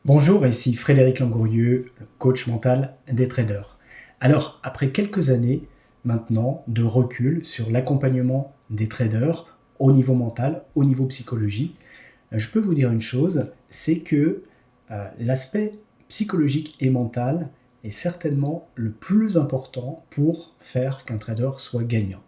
Bonjour, ici Frédéric Langourieux, le coach mental des traders. Alors, après quelques années maintenant de recul sur l'accompagnement des traders au niveau mental, au niveau psychologie, je peux vous dire une chose, c'est que l'aspect psychologique et mental est certainement le plus important pour faire qu'un trader soit gagnant.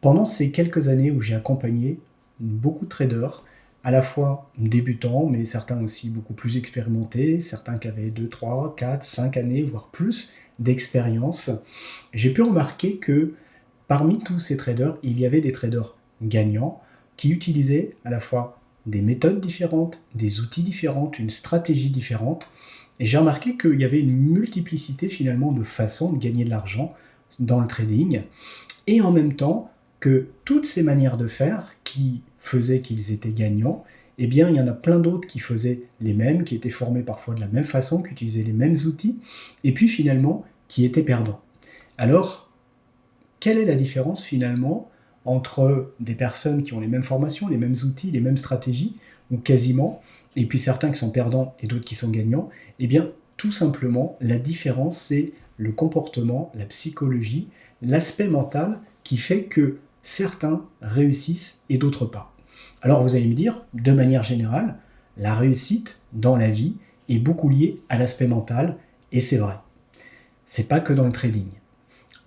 Pendant ces quelques années où j'ai accompagné beaucoup de traders, à la fois débutants, mais certains aussi beaucoup plus expérimentés, certains qui avaient 2, 3, 4, 5 années, voire plus d'expérience, j'ai pu remarquer que parmi tous ces traders, il y avait des traders gagnants qui utilisaient à la fois des méthodes différentes, des outils différents, une stratégie différente. Et j'ai remarqué qu'il y avait une multiplicité finalement de façons de gagner de l'argent dans le trading. Et en même temps, que toutes ces manières de faire qui faisaient qu'ils étaient gagnants, eh bien, il y en a plein d'autres qui faisaient les mêmes, qui étaient formés parfois de la même façon, qui utilisaient les mêmes outils, et puis finalement, qui étaient perdants. Alors, quelle est la différence finalement entre des personnes qui ont les mêmes formations, les mêmes outils, les mêmes stratégies, ou quasiment, et puis certains qui sont perdants et d'autres qui sont gagnants? Eh bien, tout simplement, la différence, c'est le comportement, la psychologie, l'aspect mental qui fait que certains réussissent et d'autres pas. Alors vous allez me dire, de manière générale, la réussite dans la vie est beaucoup liée à l'aspect mental, et c'est vrai. C'est pas que dans le trading.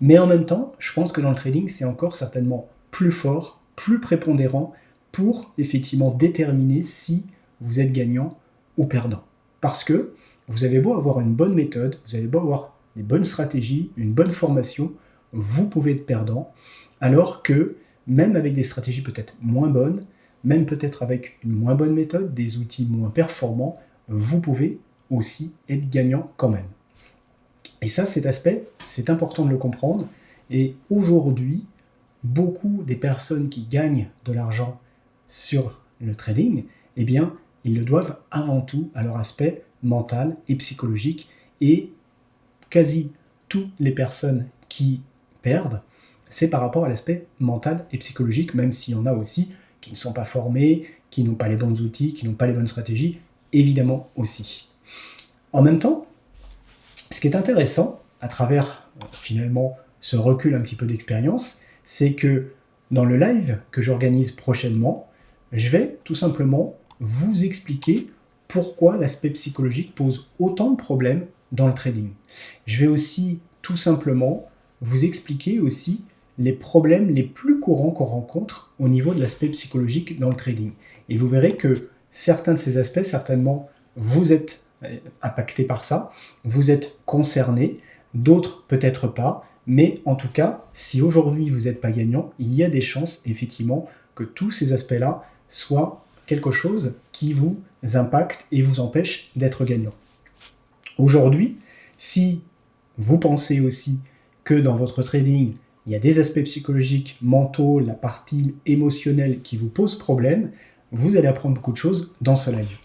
Mais en même temps, je pense que dans le trading, c'est encore certainement plus fort, plus prépondérant pour effectivement déterminer si vous êtes gagnant ou perdant. Parce que vous avez beau avoir une bonne méthode, vous avez beau avoir des bonnes stratégies, une bonne formation, vous pouvez être perdant, alors que même avec des stratégies peut-être moins bonnes, même peut-être avec une moins bonne méthode, des outils moins performants, vous pouvez aussi être gagnant quand même. Et ça, cet aspect, c'est important de le comprendre. Et aujourd'hui, beaucoup des personnes qui gagnent de l'argent sur le trading, eh bien, ils le doivent avant tout à leur aspect mental et psychologique. Et quasi toutes les personnes qui perdent, c'est par rapport à l'aspect mental et psychologique, même s'il y en a aussi qui ne sont pas formés, qui n'ont pas les bons outils, qui n'ont pas les bonnes stratégies, évidemment aussi. En même temps, ce qui est intéressant, à travers finalement ce recul un petit peu d'expérience, c'est que dans le live que j'organise prochainement, je vais tout simplement vous expliquer pourquoi l'aspect psychologique pose autant de problèmes dans le trading. Je vais aussi tout simplement vous expliquer aussi les problèmes les plus courants qu'on rencontre au niveau de l'aspect psychologique dans le trading. Et vous verrez que certains de ces aspects, certainement, vous êtes impacté par ça, vous êtes concerné, d'autres peut-être pas, mais en tout cas, si aujourd'hui vous n'êtes pas gagnant, il y a des chances effectivement que tous ces aspects-là soient quelque chose qui vous impacte et vous empêche d'être gagnant. Aujourd'hui, si vous pensez aussi que dans votre trading, il y a des aspects psychologiques, mentaux, la partie émotionnelle qui vous pose problème, vous allez apprendre beaucoup de choses dans ce live.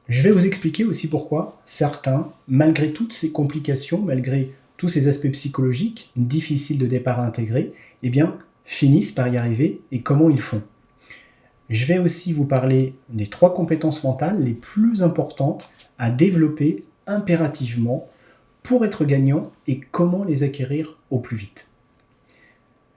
Je vais vous expliquer aussi pourquoi certains, malgré toutes ces complications, malgré tous ces aspects psychologiques difficiles de départ à intégrer, eh bien, finissent par y arriver et comment ils font. Je vais aussi vous parler des 3 compétences mentales les plus importantes à développer impérativement pour être gagnant et comment les acquérir au plus vite.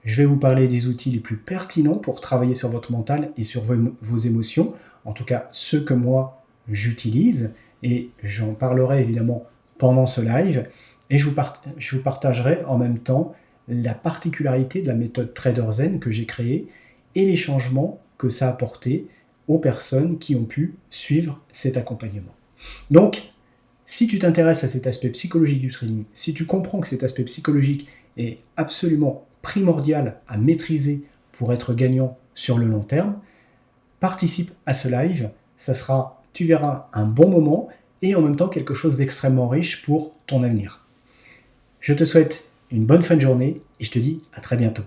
Je vais vous parler des outils les plus pertinents pour travailler sur votre mental et sur vos émotions, en tout cas ceux que moi j'utilise, et j'en parlerai évidemment pendant ce live, et je vous partagerai en même temps la particularité de la méthode TraderZen que j'ai créée et les changements que ça a apporté aux personnes qui ont pu suivre cet accompagnement. Donc, si tu t'intéresses à cet aspect psychologique du trading, si tu comprends que cet aspect psychologique est absolument primordial à maîtriser pour être gagnant sur le long terme, participe à ce live, ça sera, tu verras, un bon moment et en même temps quelque chose d'extrêmement riche pour ton avenir. Je te souhaite une bonne fin de journée et je te dis à très bientôt.